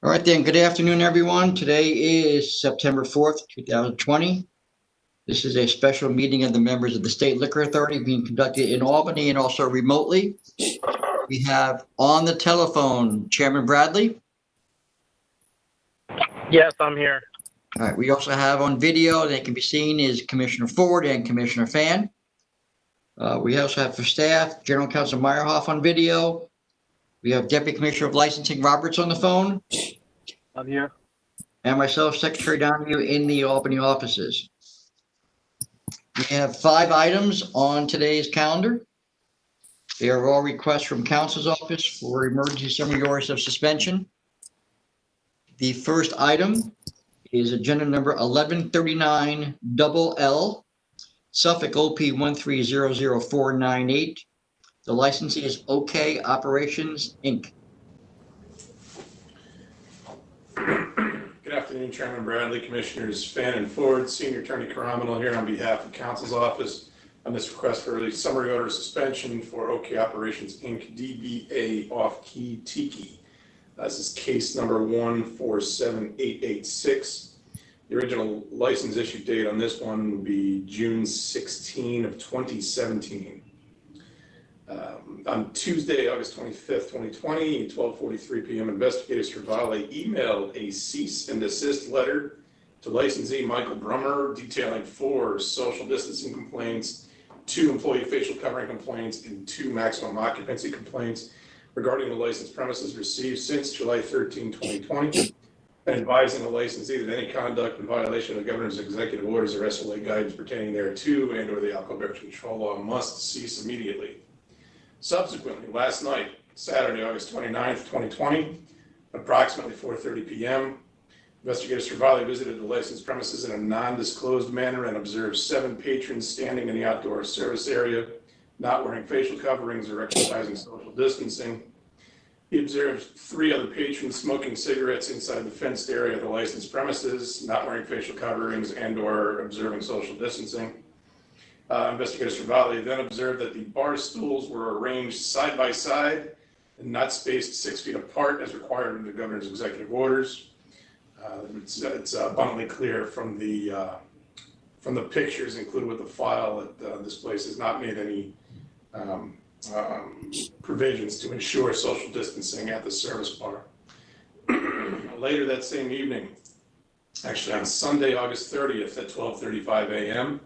All right then, good afternoon, everyone. Today is September 4th, 2020. This is a special meeting of the members of the State Liquor Authority being conducted in Albany and also remotely. We have on the telephone Chairman Bradley. Yes, I'm here. All right, we also have on video that can be seen is Commissioner Ford and Commissioner Fan. We also have for staff, General Counsel Meyerhoff on video. We have Deputy Commissioner of Licensing Roberts on the phone. I'm here. And myself, Secretary Donahue, in the Albany offices. We have 5 items on today's calendar. They are all requests from Counsel's Office for emergency summary orders of suspension. The first item is agenda number 1139 L, Suffolk OP 1300498. The licensee is OK Operations, Inc. Good afternoon, Chairman Bradley, Commissioners Fan and Ford, Senior Attorney Caraminal here on behalf of Counsel's Office on this request for a summary order of suspension for OK Operations, Inc., DBA Off-Key Tiki. This is case number 147886. The original license issue date on this one would be June 16 of 2017. On Tuesday, August 25th, 2020, 12:43 p.m., investigators for Vale emailed a cease and desist letter to licensee Michael Brummer detailing 4 social distancing complaints, 2 employee facial covering complaints, and 2 maximum occupancy complaints regarding the licensed premises received since July 13, 2020, and advising the licensee that any conduct in violation of the governor's executive orders or SLA guidance pertaining thereto and or the alcohol beverage control law must cease immediately. Subsequently, last night, Saturday, August 29th, 2020, approximately 4:30 p.m., investigators for Vale visited the licensed premises in a non-disclosed manner and observed 7 patrons standing in the outdoor service area, not wearing facial coverings or exercising social distancing. He observed 3 other patrons smoking cigarettes inside the fenced area of the licensed premises, not wearing facial coverings and or observing social distancing. Investigators from Vale then observed that the bar stools were arranged side by side and not spaced 6 feet apart as required under the governor's executive orders. It's abundantly clear from the pictures included with the file that this place has not made any provisions to ensure social distancing at the service bar. Later that same evening, actually on Sunday, August 30th at 12:35 a.m.,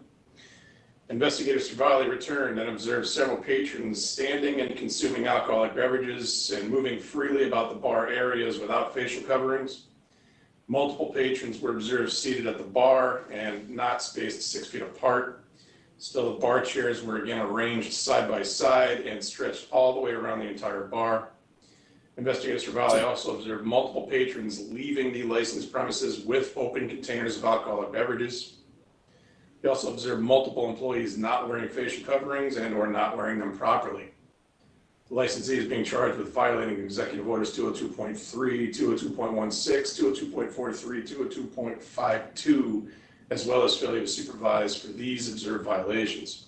investigators from Vale returned and observed several patrons standing and consuming alcoholic beverages and moving freely about the bar areas without facial coverings. Multiple patrons were observed seated at the bar and not spaced 6 feet apart. Still, the bar chairs were again arranged side by side and stretched all the way around the entire bar. Investigators from Vale also observed multiple patrons leaving the licensed premises with open containers of alcoholic beverages. They also observed multiple employees not wearing facial coverings and or not wearing them properly. The licensee is being charged with violating Executive Orders 202.3, 202.16, 202.43, 202.52, as well as failure to supervise for these observed violations.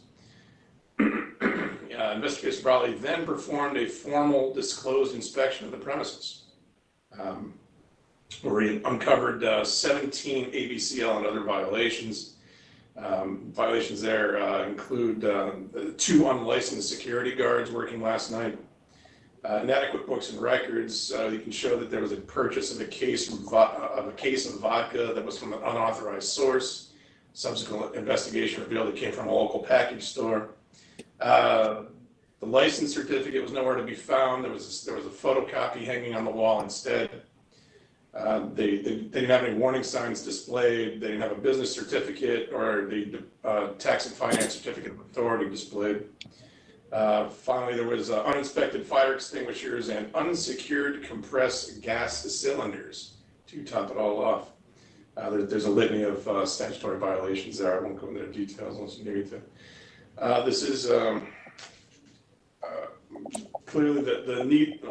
Investigators from Vale then performed a formal disclosed inspection of the premises, where we uncovered 17 ABCL and other violations. Violations there include 2 unlicensed security guards working last night, inadequate books and records. You can show that there was a purchase of a case of vodka that was from an unauthorized source. Subsequent investigation revealed it came from a local package store. The license certificate was nowhere to be found. There was a photocopy hanging on the wall instead. They didn't have any warning signs displayed. They didn't have a business certificate or the tax and finance certificate of authority displayed. Finally, there was uninspected fire extinguishers and unsecured compressed gas cylinders to top it all off. There's a litany of statutory violations there. I won't go into the details unless you need me to. This is clearly the need.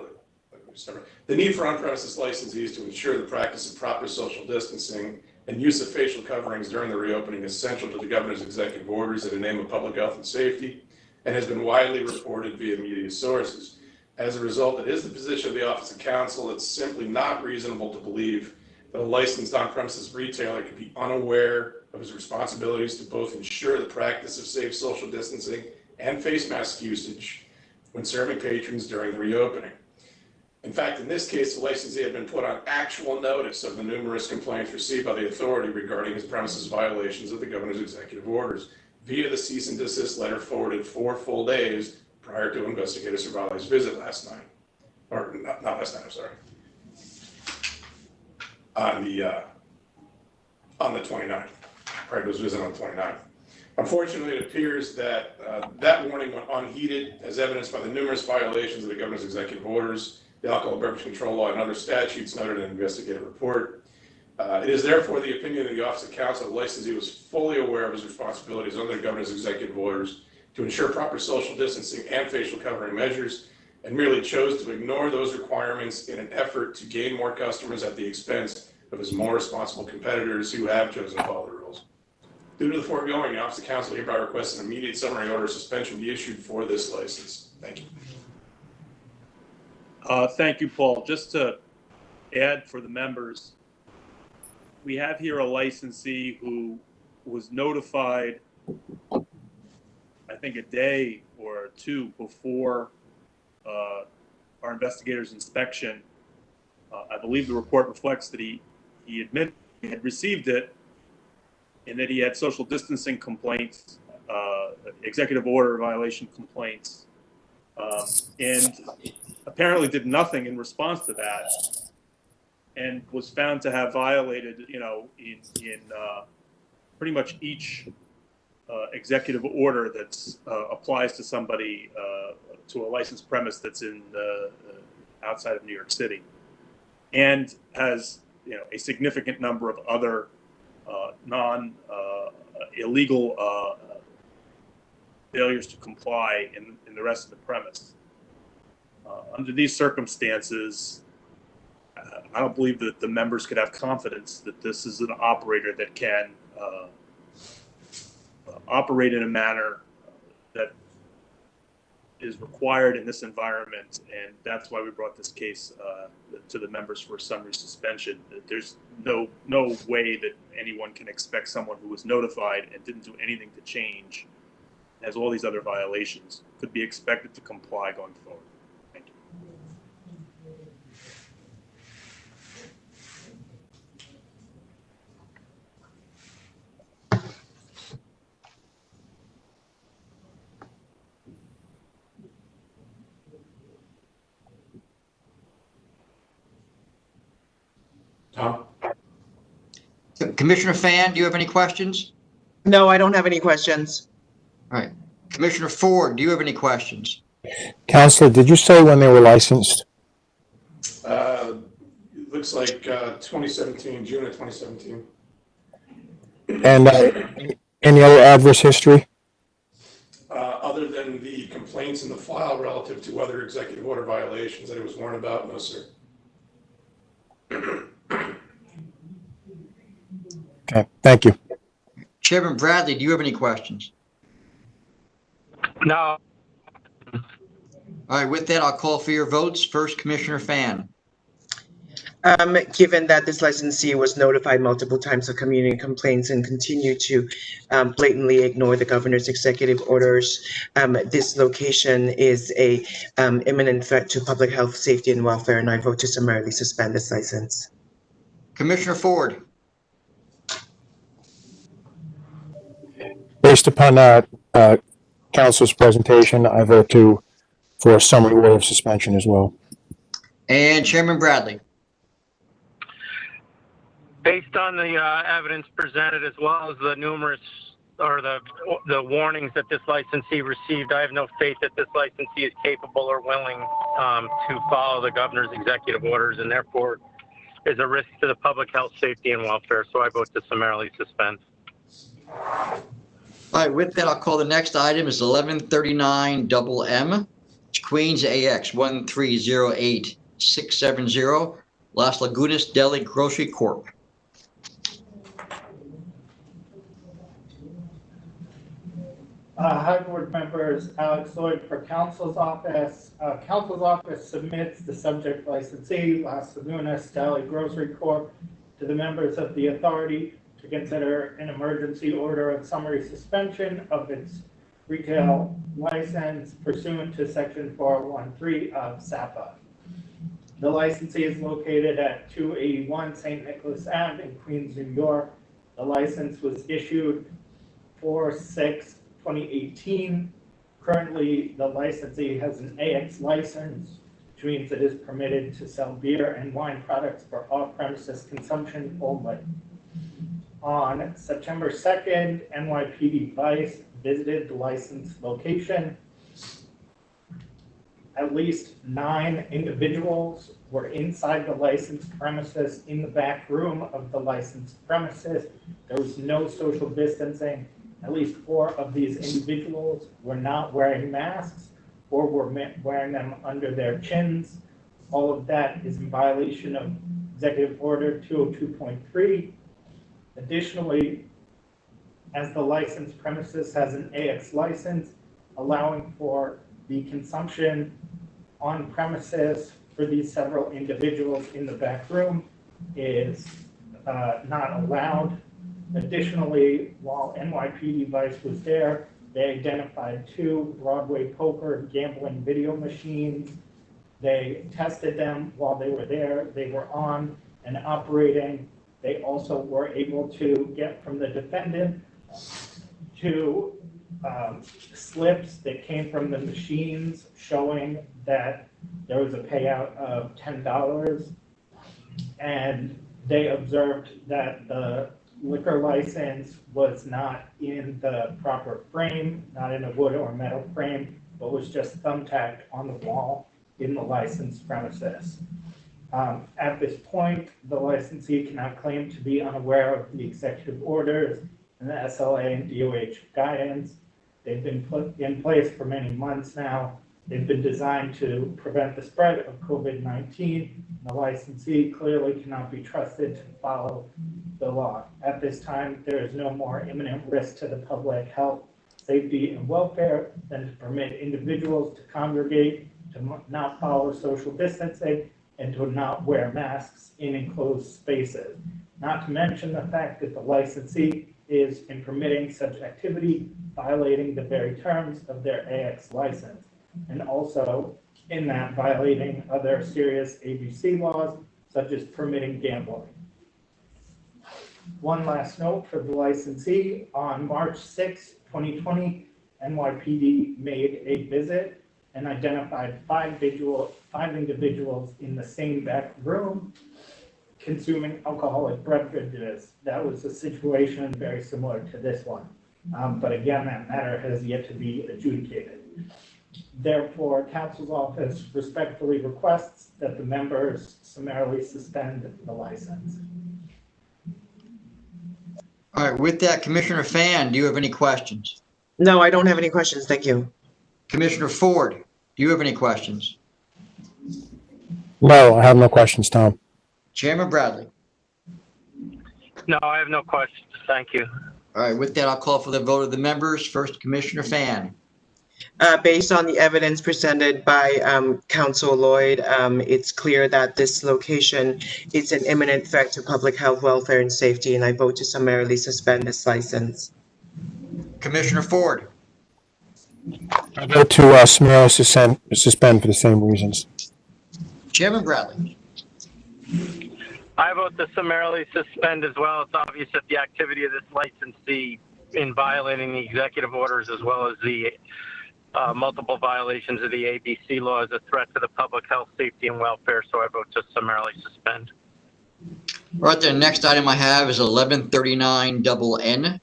The need for on-premises licensees to ensure the practice of proper social distancing and use of facial coverings during the reopening is essential to the governor's executive orders in the name of public health and safety, and has been widely reported via media sources. As a result, it is the position of the Office of Counsel. It's simply not reasonable to believe that a licensed on-premises retailer could be unaware of his responsibilities to both ensure the practice of safe social distancing and face mask usage when serving patrons during the reopening. In fact, in this case, the licensee had been put on actual notice of the numerous complaints received by the authority regarding his premises violations of the governor's executive orders via the cease and desist letter forwarded 4 full days prior to Investigator Cervalli's visit last night. Or not last night, I'm sorry. On the 29th, prior to his visit on the 29th. Unfortunately, it appears that that warning went unheeded, as evidenced by the numerous violations of the governor's executive orders, the alcohol beverage control law, and other statutes noted in an investigative report. It is therefore the opinion of the Office of Counsel that the licensee was fully aware of his responsibilities under the governor's executive orders to ensure proper social distancing and facial covering measures, and merely chose to ignore those requirements in an effort to gain more customers at the expense of his more responsible competitors who have chosen to follow the rules. Due to the foregoing, the Office of Counsel hereby requests an immediate summary order of suspension be issued for this license. Thank you. Thank you, Paul. Just to add for the members, we have here a licensee who was notified, I think, a day or 2 before our investigator's inspection. I believe the report reflects that he admitted he had received it and that he had social distancing complaints, executive order violation complaints, and apparently did nothing in response to that, and was found to have violated, in pretty much each executive order that applies to somebody, to a licensed premise that's in outside of New York City, and has a significant number of other illegal failures to comply in the rest of the premise. Under these circumstances, I don't believe that the members could have confidence that this is an operator that can operate in a manner that is required in this environment, and that's why we brought this case to the members for a summary suspension. There's no way that anyone can expect someone who was notified and didn't do anything to change, has all these other violations, could be expected to comply going forward. Thank you. Tom? Commissioner Fan, do you have any questions? No, I don't have any questions. All right. Commissioner Ford, do you have any questions? Counselor, did you say when they were licensed? It looks like 2017, June of 2017. And any other adverse history? Other than the complaints in the file relative to other executive order violations that it was warned about, no, sir. Okay, thank you. Chairman Bradley, do you have any questions? No. All right, with that, I'll call for your votes. First, Commissioner Fan. Given that this licensee was notified multiple times of community complaints and continued to blatantly ignore the governor's executive orders, this location is a imminent threat to public health, safety, and welfare, and I vote to summarily suspend this license. Commissioner Ford. Based upon Counselor's presentation, I vote for a summary order of suspension as well. And Chairman Bradley. Based on the evidence presented, as well as the numerous or the warnings that this licensee received, I have no faith that this licensee is capable or willing to follow the governor's executive orders, and therefore is a risk to the public health, safety, and welfare. So I vote to summarily suspend. All right, with that, I'll call the next item is 1139 MM. It's Queens AX 1308670, Las Lagunas Deli Grocery Corp. Hi, board members. Alex Lloyd for Council's Office. Council's Office submits the subject licensee, Las Lagunas Deli Grocery Corp., to the members of the authority to consider an emergency order of summary suspension of its retail license pursuant to Section 4013 of SAPA. The licensee is located at 281 St. Nicholas Ave in Queens, New York. The license was issued 4/6/2018. Currently, the licensee has an AX license, which means it is permitted to sell beer and wine products for off-premises consumption only. On September 2nd, NYPD Vice visited the licensed location. At least 9 individuals were inside the licensed premises in the back room of the licensed premises. There was no social distancing. At least 4 of these individuals were not wearing masks or were wearing them under their chins. All of that is in violation of Executive Order 202.3. Additionally, as the licensed premises has an AX license, allowing for the consumption on premises for these several individuals in the back room is not allowed. Additionally, while NYPD Vice was there, they identified 2 Broadway poker gambling video machines. They tested them while they were there. They were on and operating. They also were able to get from the defendant 2 slips that came from the machines showing that there was a payout of $10, and they observed that the liquor license was not in the proper frame, not in a wood or metal frame, but was just thumbtacked on the wall in the licensed premises. At this point, the licensee cannot claim to be unaware of the executive orders and the SLA and DOH guidance. They've been put in place for many months now. They've been designed to prevent the spread of COVID-19. The licensee clearly cannot be trusted to follow the law. At this time, there is no more imminent risk to the public health, safety, and welfare than to permit individuals to congregate, to not follow social distancing, and to not wear masks in enclosed spaces. Not to mention the fact that the licensee is, in permitting such activity, violating the very terms of their AX license, and also in that violating other serious ABC laws, such as permitting gambling. One last note for the licensee: on March 6, 2020, NYPD made a visit and identified 5 individuals in the same back room consuming alcoholic beverages. That was a situation very similar to this one. But again, that matter has yet to be adjudicated. Therefore, Council's Office respectfully requests that the members summarily suspend the license. All right, with that, Commissioner Fan, do you have any questions? No, I don't have any questions. Thank you. Commissioner Ford, do you have any questions? No, I have no questions, Tom. Chairman Bradley. No, I have no questions. Thank you. All right, with that, I'll call for the vote of the members. First, Commissioner Fan. Based on the evidence presented by Council Lloyd, it's clear that this location is an imminent threat to public health, welfare, and safety, and I vote to summarily suspend this license. Commissioner Ford. I vote to summarily suspend for the same reasons. Chairman Bradley. I vote to summarily suspend as well. It's obvious that the activity of this licensee in violating the executive orders as well as the multiple violations of the ABC law is a threat to the public health, safety, and welfare, so I vote to summarily suspend. All right, the next item I have is 1139NN.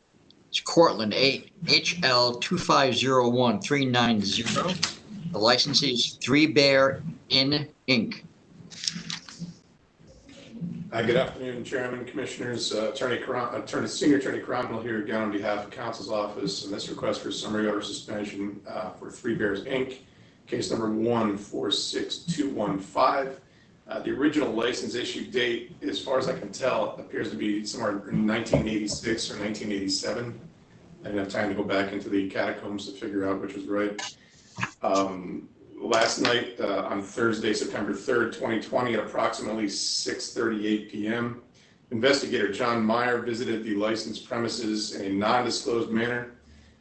It's Cortland 8 HL 2501390. The licensee is 3 Bear Inn Inc. Good afternoon, Chairman, Commissioners. Senior Attorney Cromwell here again on behalf of Council's Office, and this request for summary order suspension for 3 Bears Inc., case number 146215. The original license issue date, as far as I can tell, appears to be somewhere in 1986 or 1987. I didn't have time to go back into the catacombs to figure out which was right. Last night, on Thursday, September 3rd, 2020, at approximately 6:38 p.m., investigator John Meyer visited the licensed premises in a non-disclosed manner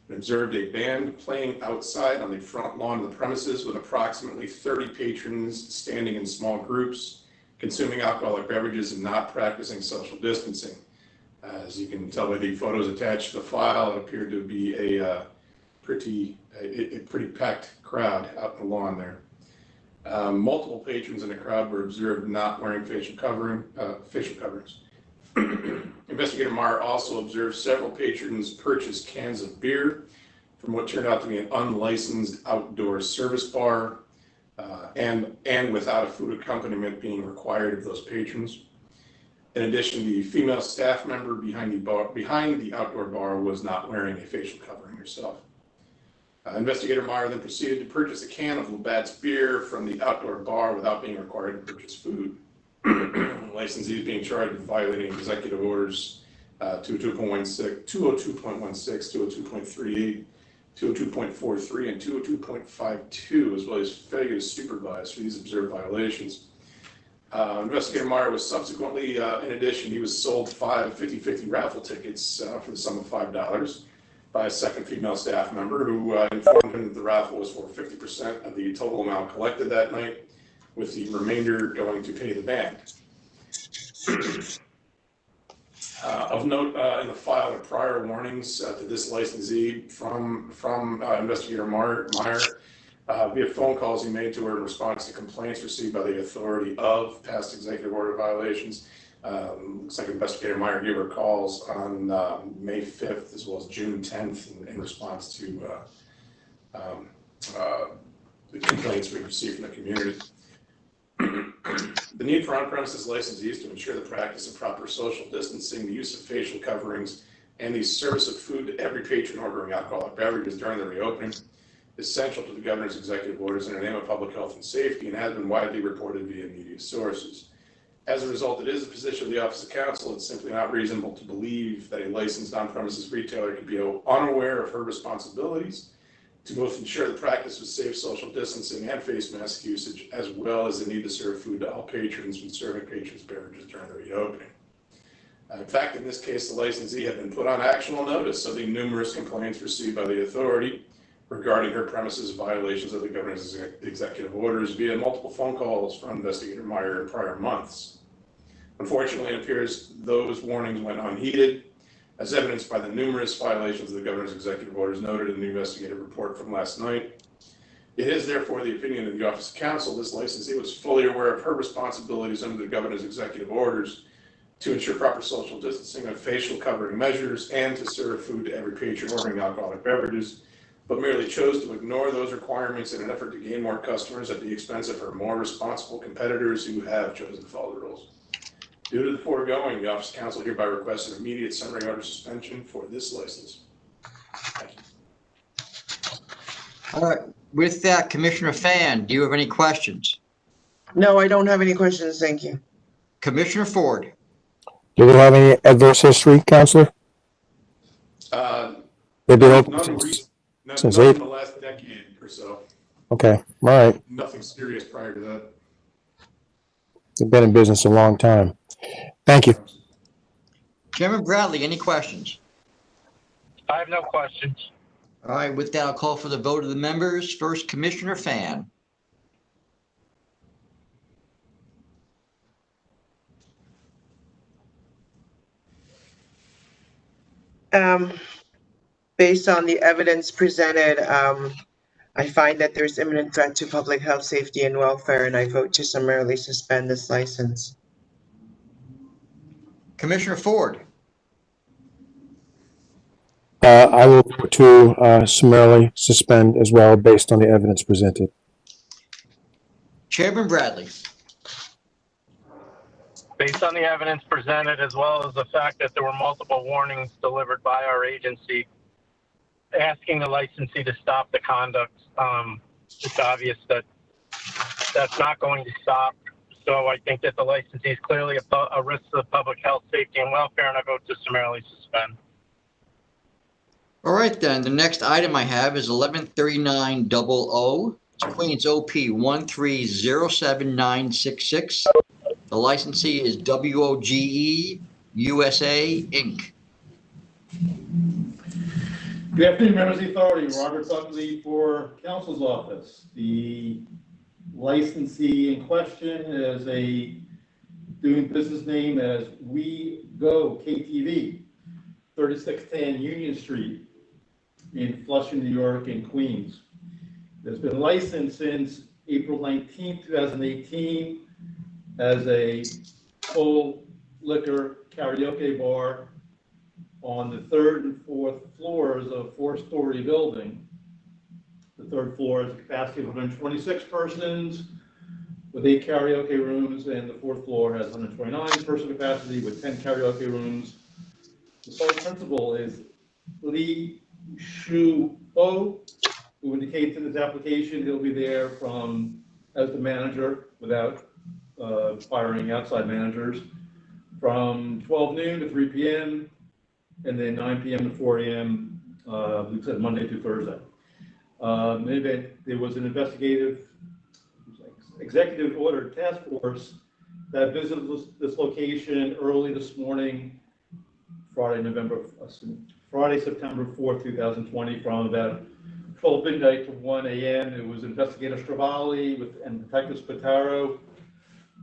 and observed a band playing outside on the front lawn of the premises with approximately 30 patrons standing in small groups, consuming alcoholic beverages and not practicing social distancing. As you can tell by the photos attached to the file, it appeared to be a pretty packed crowd out in the lawn there. Multiple patrons in the crowd were observed not wearing facial coverings. Investigator Meyer also observed several patrons purchase cans of beer from what turned out to be an unlicensed outdoor service bar, and without a food accompaniment being required of those patrons. In addition, the female staff member behind the outdoor bar was not wearing a facial covering herself. Investigator Meyer then proceeded to purchase a can of Labatt's beer from the outdoor bar without being required to purchase food. Licensee is being charged with violating executive orders 202.16, 202.38, 202.43, and 202.52, as well as failure to supervise for these observed violations. Investigator Meyer was subsequently, in addition, he was sold 5 50-50 raffle tickets for the sum of $5 by a second female staff member who informed him that the raffle was for 50% of the total amount collected that night, with the remainder going to pay the band. Of note, in the file are prior warnings to this licensee from Investigator Meyer via phone calls he made to her in response to complaints received by the authority of past executive order violations. Looks like Investigator Meyer gave her calls on May 5th as well as June 10th in response to the complaints we received from the community. The need for on-premises licensees to ensure the practice of proper social distancing, the use of facial coverings, and the service of food to every patron ordering alcoholic beverages during the reopening is central to the governor's executive orders in the name of public health and safety and has been widely reported via media sources. As a result, it is the position of the Office of Counsel. It's simply not reasonable to believe that a licensed on-premises retailer could be unaware of her responsibilities to both ensure the practice of safe social distancing and face mask usage, as well as the need to serve food to all patrons when serving patrons beverages during the reopening. In fact, in this case, the licensee had been put on actual notice of the numerous complaints received by the authority regarding her premises violations of the governor's executive orders via multiple phone calls from Investigator Meyer in prior months. Unfortunately, it appears those warnings went unheeded, as evidenced by the numerous violations of the governor's executive orders noted in the investigative report from last night. It is therefore the opinion of the Office of Counsel this licensee was fully aware of her responsibilities under the governor's executive orders to ensure proper social distancing and facial covering measures and to serve food to every patron ordering alcoholic beverages, but merely chose to ignore those requirements in an effort to gain more customers at the expense of her more responsible competitors who have chosen to follow the rules. Due to the foregoing, the Office of Counsel hereby requests an immediate summary order suspension for this license. Thank you. All right, with that, Commissioner Fan, do you have any questions? No, I don't have any questions. Thank you. Commissioner Ford? Do they have any adverse history, Counselor? They've been open since None in the last decade or so. Okay, all right. Nothing serious prior to that. They've been in business a long time. Thank you. Chairman Bradley, any questions? I have no questions. All right, with that, I'll call for the vote of the members. First, Commissioner Fan. Based on the evidence presented, I find that there's imminent threat to public health, safety, and welfare, and I vote to summarily suspend this license. Commissioner Ford? I will vote to summarily suspend as well based on the evidence presented. Chairman Bradley? Based on the evidence presented, as well as the fact that there were multiple warnings delivered by our agency asking the licensee to stop the conduct, it's obvious that that's not going to stop. So I think that the licensee is clearly a risk to the public health, safety, and welfare, and I vote to summarily suspend. All right, then, the next item I have is 113900. It's Queens OP 1307966. The licensee is Woge USA, Inc. Good afternoon, members of the authority. Robert Buckley for Council's Office. The licensee in question is doing business name as We Go KTV, 3610 Union Street in Flushing, New York, and Queens. It's been licensed since April 19, 2018 as a full liquor karaoke bar on the third and fourth floors of a four-story building. The third floor has a capacity of 126 persons with 8 karaoke rooms, and the fourth floor has 129 person capacity with 10 karaoke rooms. The sole principal is Lee Shu Ho, who indicates in his application he'll be there as the manager without firing outside managers from 12 noon to 3 p.m. and then 9 p.m. to 4 a.m. We said Monday through Thursday. Maybe there was an executive order task force that visited this location early this morning, Friday, September 4th, 2020, from about 12 midnight to 1 a.m. It was Investigator Stravali and Detective Spataro,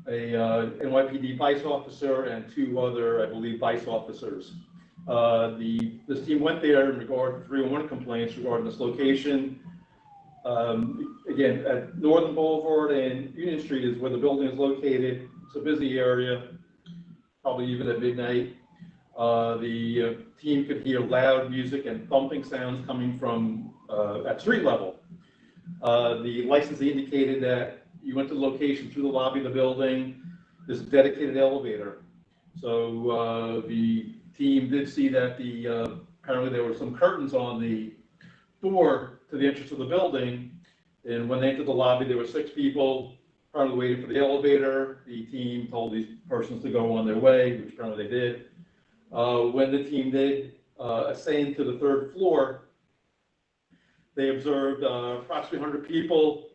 a NYPD vice officer, and 2 other, I believe, vice officers. This team went there in regard to 301 complaints regarding this location. Again, at Northern Boulevard and Union Street is where the building is located. It's a busy area, probably even at midnight. The team could hear loud music and thumping sounds coming from at street level. The licensee indicated that you went to the location through the lobby of the building. There's a dedicated elevator. So the team did see that apparently there were some curtains on the door to the entrance of the building. And when they entered the lobby, there were 6 people apparently waiting for the elevator. The team told these persons to go on their way, which apparently they did. When the team did ascend to the 3rd floor, they observed approximately 100 people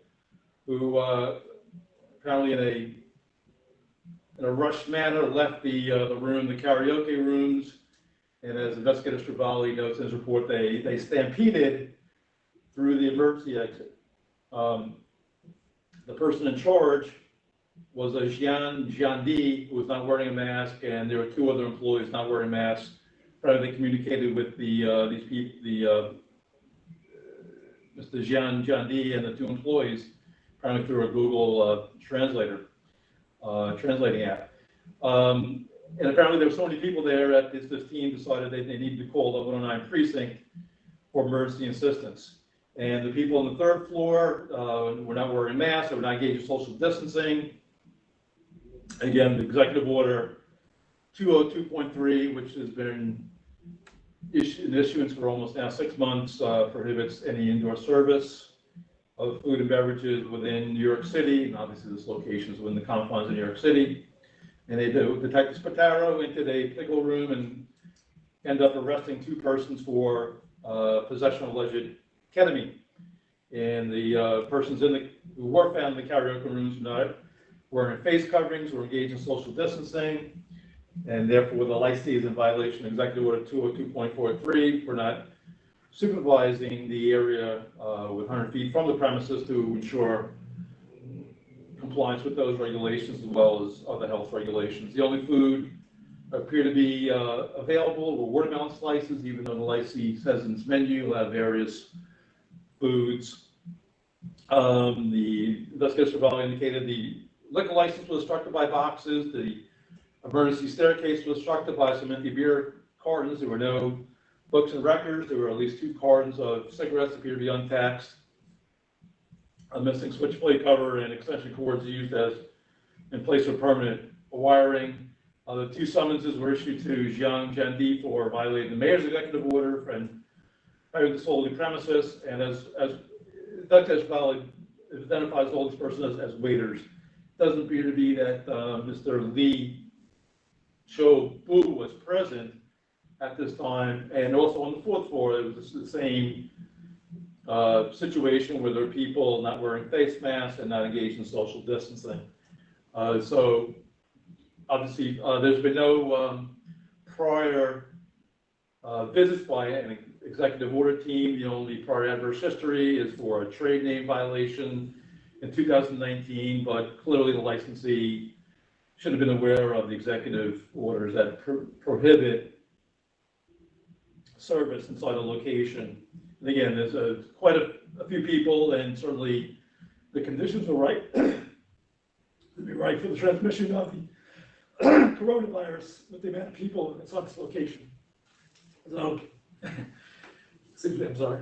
who apparently in a rushed manner left the room, the karaoke rooms, and as Investigator Stravali notes in his report, they stampeded through the emergency exit. The person in charge was a Jiandi who was not wearing a mask, and there were 2 other employees not wearing masks. Apparently, they communicated with these people, Mr. Jiandi and the 2 employees, apparently through a Google translating app. And apparently there were so many people there that this team decided they needed to call the 109 precinct for emergency assistance. And the people on the 3rd floor were not wearing masks, they were not engaged in social distancing. Again, the executive order 202.3, which has been in issuance for almost now 6 months, prohibits any indoor service of food and beverages within New York City, and obviously this location is within the confines of New York City. And they do Detective Spataro entered a pickle room and ended up arresting 2 persons for possession of alleged ketamine. And the persons who were found in the karaoke rooms were wearing face coverings, were engaged in social distancing, and therefore the licensee is in violation of Executive Order 202.43 for not supervising the area with 100 feet from the premises to ensure compliance with those regulations as well as other health regulations. The only food appear to be available were watermelon slices, even though the licensee says in its menu will have various foods. The investigator indicated the liquor license was obstructed by boxes. The emergency staircase was obstructed by some empty beer cartons. There were no books and records. There were at least 2 cartons of cigarettes that appear to be untaxed. A missing switchblade cover and extension cords used as in place of permanent wiring. The 2 summonses were issued to Jiang Jiandi for violating the mayor's executive order and having disorderly premises. And as Dr. Valley identifies all these persons as waiters, it doesn't appear to be that Mr. Lee Cho Bu was present at this time. And also on the fourth floor, it was the same situation where there are people not wearing face masks and not engaged in social distancing. So obviously, there's been no prior visits by an executive order team. The only prior adverse history is for a trade name violation in 2019, but clearly the licensee should have been aware of the executive orders that prohibit service inside a location. And again, there's quite a few people, and certainly the conditions are right to be right for the transmission of the coronavirus with the amount of people inside this location. So, excuse me, I'm sorry.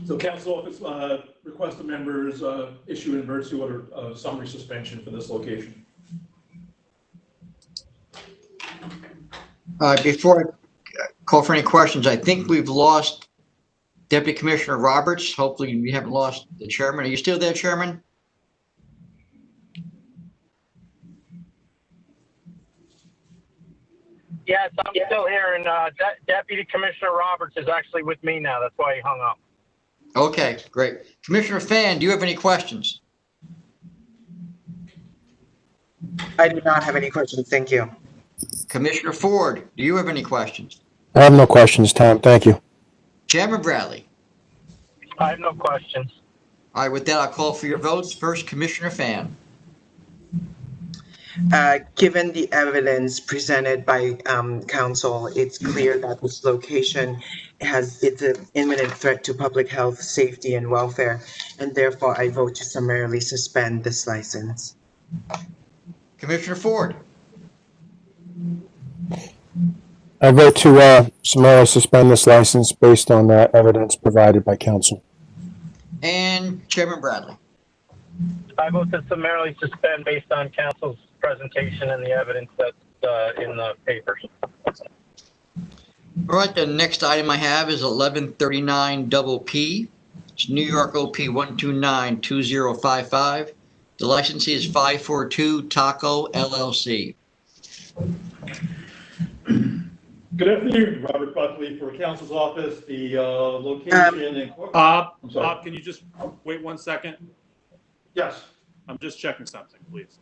So council office request the members issue an emergency order of summary suspension for this location. Before I call for any questions, I think we've lost Deputy Commissioner Roberts. Hopefully we haven't lost the chairman. Are you still there, Chairman? Yes, I'm still here, and Deputy Commissioner Roberts is actually with me now. That's why he hung up. Okay, great. Commissioner Fan, do you have any questions? I do not have any questions. Thank you. Commissioner Ford, do you have any questions? I have no questions, Tom. Thank you. Chairman Bradley. I have no questions. All right, with that, I'll call for your votes. First, Commissioner Fan. Given the evidence presented by council, it's clear that this location it's an imminent threat to public health, safety, and welfare, and therefore I vote to summarily suspend this license. Commissioner Ford. I vote to summarily suspend this license based on evidence provided by council. And Chairman Bradley. I vote to summarily suspend based on council's presentation and the evidence that's in the papers. All right, the next item I have is 1139 double P. It's New York OP 1292055. The licensee is 542 Taco LLC. Good afternoon, Robert Buckley for council's office. The location in Bob, I'm sorry. Bob, can you just wait 1 second? Yes. I'm just checking something, please.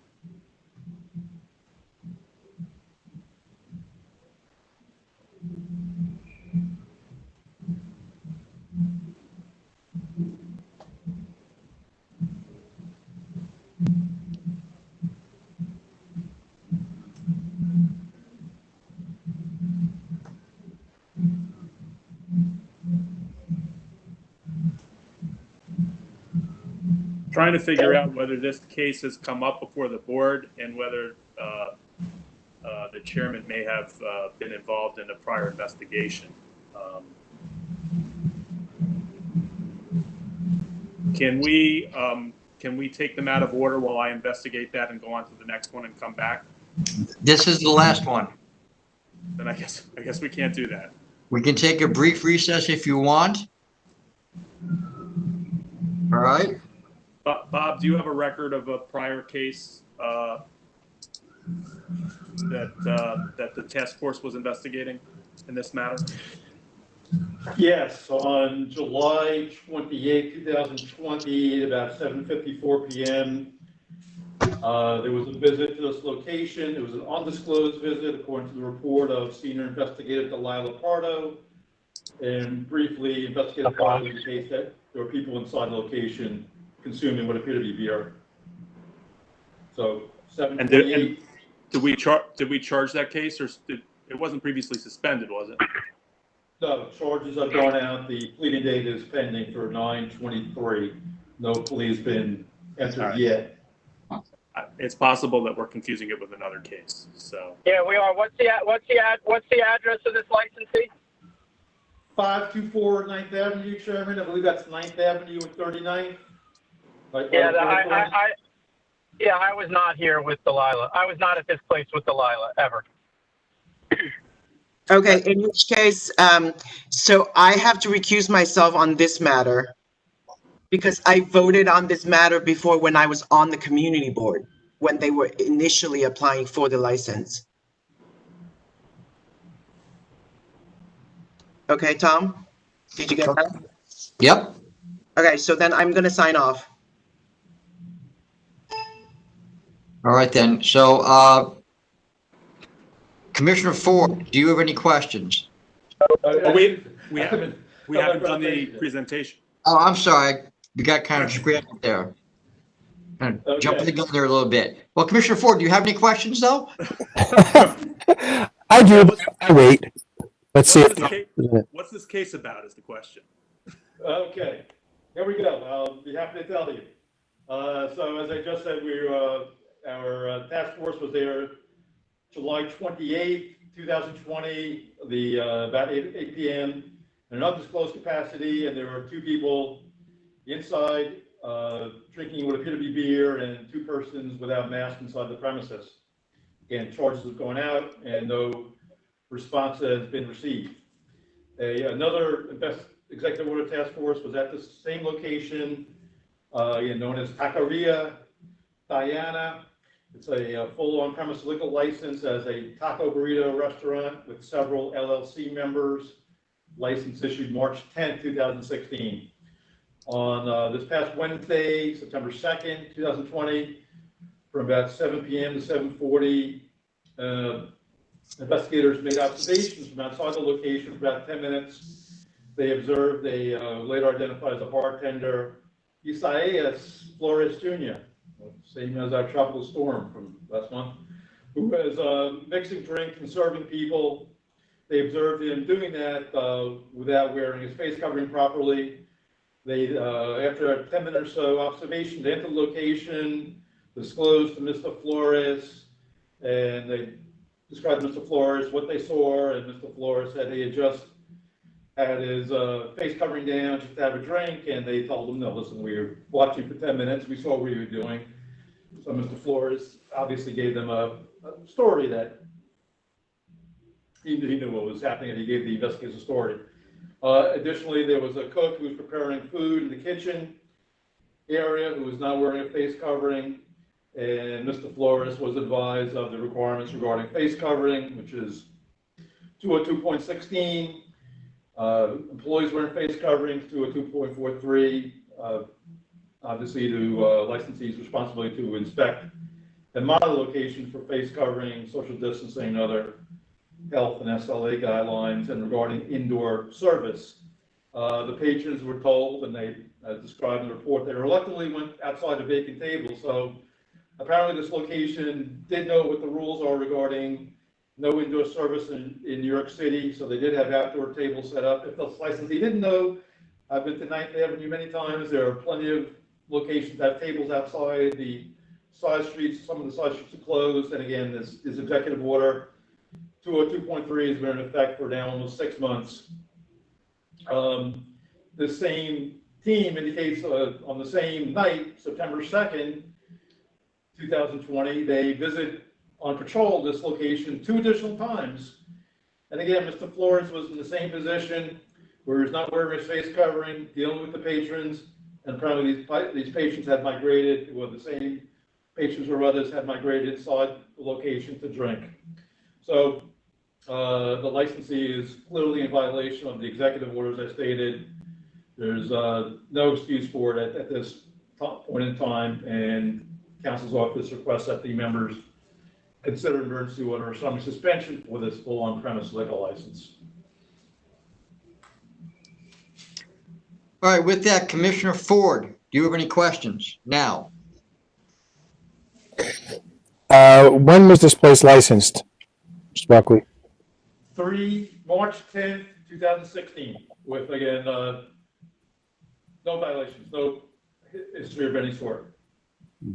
Trying to figure out whether this case has come up before the board and whether the chairman may have been involved in a prior investigation. Can we take them out of order while I investigate that and go on to the next one and come back? This is the last one. Then I guess we can't do that. We can take a brief recess if you want. All right. Bob, do you have a record of a prior case that the task force was investigating in this matter? Yes, on July 28, 2020, at about 7:54 p.m., there was a visit to this location. It was an undisclosed visit, according to the report of Senior Investigator Delilah Pardo. And briefly, Investigator Pardo indicates that there were people inside the location consuming what appeared to be beer. So 7:28. Did we charge that case, or it wasn't previously suspended, was it? No, charges are gone out. The pleading date is pending for 9/23. No plea has been entered yet. It's possible that we're confusing it with another case. So Yeah, we are. What's the address of this licensee? 524 9th Avenue, Chairman. I believe that's 9th Avenue and 39th. Yeah, I was not here with Delilah. I was not at this place with Delilah ever. Okay, in which case, so I have to recuse myself on this matter because I voted on this matter before when I was on the community board. when they were initially applying for the license. Okay, Tom, did you get that? Yep. Okay, so then I'm gonna sign off. All right then. So, Commissioner Ford, do you have any questions? We haven't done the presentation. Oh, I'm sorry. We got kind of scrambled there. Kind of jumping the gun there a little bit. Well, Commissioner Ford, do you have any questions though? I do, but I wait. Let's see. What's this case about is the question. Okay, here we go. I'll be happy to tell you. So as I just said, our task force was there July 28th, 2020, about 8 p.m. in an undisclosed capacity, and there were 2 people inside drinking what appeared to be beer, and 2 persons without masks inside the premises. Again, charges have gone out, and no response has been received. Another executive order task force was at the same location, known as Taqueria Diana. It's a full on-premise liquor license as a taco burrito restaurant with several LLC members. License issued March 10th, 2016. On this past Wednesday, September 2nd, 2020, from about 7 p.m. to 7:40, investigators made observations from outside the location for about 10 minutes. They observed a later identified as a bartender, Isaias Flores Jr., same as our tropical storm from last month, who was mixing drinks and serving people. They observed him doing that without wearing his face covering properly. They, after a 10-minute or so observation, they entered the location, disclosed to Mr. Flores, and they described to Mr. Flores what they saw, and Mr. Flores said he had just had his face covering down just to have a drink, and they told him, no, listen, we were watching for 10 minutes, we saw what you were doing. So Mr. Flores obviously gave them a story that he knew what was happening, and he gave the investigators a story. Additionally, there was a cook who was preparing food in the kitchen area who was not wearing a face covering, and Mr. Flores was advised of the requirements regarding face covering, which is 202.16. Employees wearing face coverings, 202.43. Obviously, to licensees' responsibility to inspect and monitor locations for face covering, social distancing, and other health and SLA guidelines, and regarding indoor service. The patrons were told, and they described in the report, they reluctantly went outside a vacant table. So apparently this location did know what the rules are regarding no indoor service in New York City. So they did have outdoor tables set up. If the licensee didn't know, I've been to 9th Avenue many times. There are plenty of locations that have tables outside. The side streets, some of the side streets are closed. And again, this executive order 202.3 has been in effect for now almost 6 months. The same team indicates on the same night, September 2nd, 2020, they visit on patrol this location 2 additional times. And again, Mr. Flores was in the same position where he was not wearing his face covering, dealing with the patrons, and apparently these patrons had migrated, well, the same patrons or others had migrated inside the location to drink. So the licensee is clearly in violation of the executive orders I stated. There's no excuse for it at this point in time, and Council's office requests that the members consider emergency order or summary suspension for this full on-premise liquor license. All right, with that, Commissioner Ford, do you have any questions now? When was this place licensed, Mr. Buckley? March 10th, 2016, with, again, no violations, no history of any sort.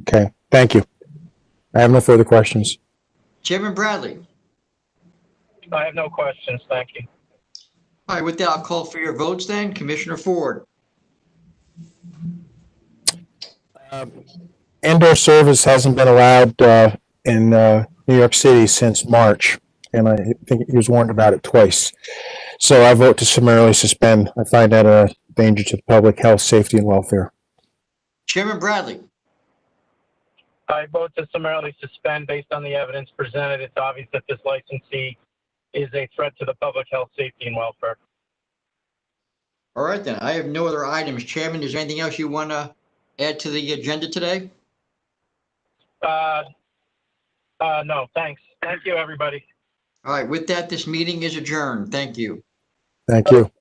Okay, thank you. I have no further questions. Chairman Bradley. I have no questions. Thank you. All right, with that, I'll call for your votes then. Commissioner Ford. Indoor service hasn't been allowed in New York City since March, and I think he was warned about it twice. So I vote to summarily suspend. I find that a danger to public health, safety, and welfare. Chairman Bradley. I vote to summarily suspend based on the evidence presented. It's obvious that this licensee is a threat to the public health, safety, and welfare. All right, then. I have no other items. Chairman, is there anything else you want to add to the agenda today? No, thanks. Thank you, everybody. All right, with that, this meeting is adjourned. Thank you. Thank you.